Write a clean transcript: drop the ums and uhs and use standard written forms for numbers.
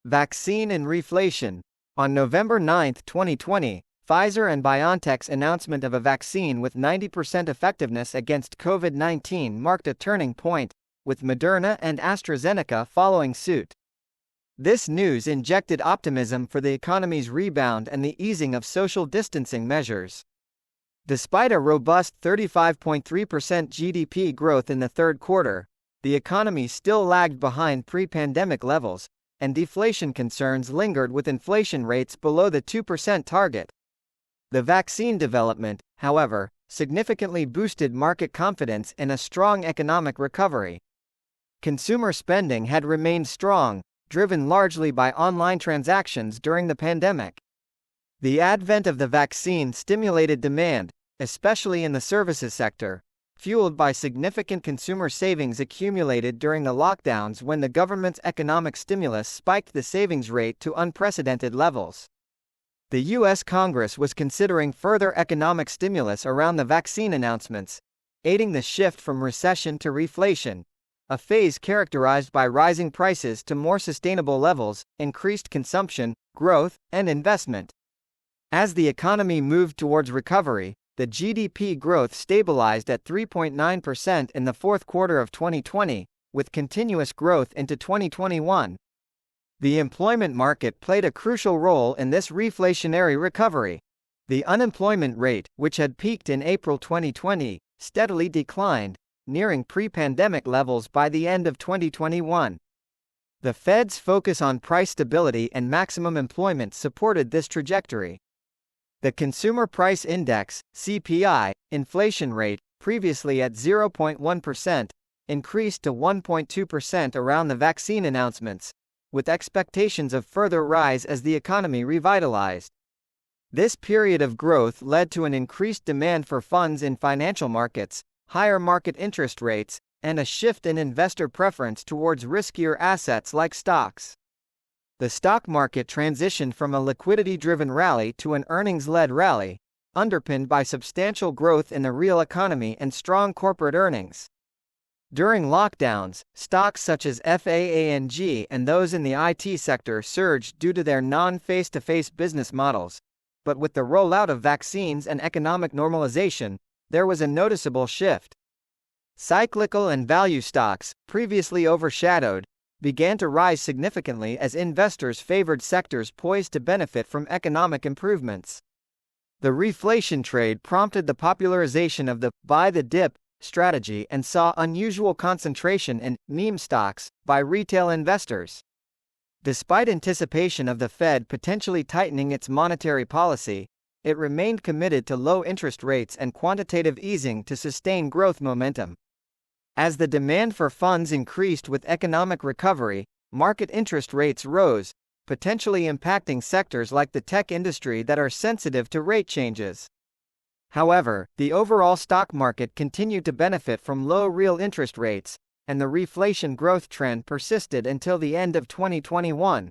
Vaccine and Reflation. On November 9, 2020, Pfizer and BioNTech's announcement of a vaccine with 90% effectiveness against COVID-19 marked a turning point, with Moderna and AstraZeneca following suit. This news injected optimism for the economy's rebound and the easing of social distancing measures. Despite a robust 35.3% GDP growth in the third quarter, the economy still lagged behind pre-pandemic levels, and deflation concerns lingered with inflation rates below the 2% target. The vaccine development, however, significantly boosted market confidence in a strong economic recovery. Consumer spending had remained strong, driven largely by online transactions during the pandemic. The advent of the vaccine stimulated demand, especially in the services sector, fueled by significant consumer savings accumulated during the lockdowns when the government's economic stimulus spiked the savings rate to unprecedented levels. The U.S. Congress was considering further economic stimulus around the vaccine announcements, aiding the shift from recession to reflation, a phase characterized by rising prices to more sustainable levels, increased consumption, growth, and investment. As the economy moved towards recovery, the GDP growth stabilized at 3.9% in the fourth quarter of 2020, with continuous growth into 2021. The employment market played a crucial role in this reflationary recovery. The unemployment rate, which had peaked in April 2020, steadily declined, nearing pre-pandemic levels by the end of 2021. The Fed's focus on price stability and maximum employment supported this trajectory. The Consumer Price Index, CPI, inflation rate, previously at 0.1%, increased to 1.2% around the vaccine announcements, with expectations of further rise as the economy revitalized. This period of growth led to an increased demand for funds in financial markets, higher market interest rates, and a shift in investor preference towards riskier assets like stocks. The stock market transitioned from a liquidity-driven rally to an earnings-led rally, underpinned by substantial growth in the real economy and strong corporate earnings. During lockdowns, stocks such as FAANG and those in the IT sector surged due to their non-face-to-face business models. But with the rollout of vaccines and economic normalization, there was a noticeable shift. Cyclical and value stocks, previously overshadowed, began to rise significantly as investors favored sectors poised to benefit from economic improvements. The reflation trade prompted the popularization of the buy the dip strategy and saw unusual concentration in meme stocks by retail investors. Despite anticipation of the Fed potentially tightening its monetary policy, it remained committed to low interest rates and quantitative easing to sustain growth momentum. As the demand for funds increased with economic recovery, market interest rates rose, potentially impacting sectors like the tech industry that are sensitive to rate changes. However, the overall stock market continued to benefit from low real interest rates, and the reflation growth trend persisted until the end of 2021.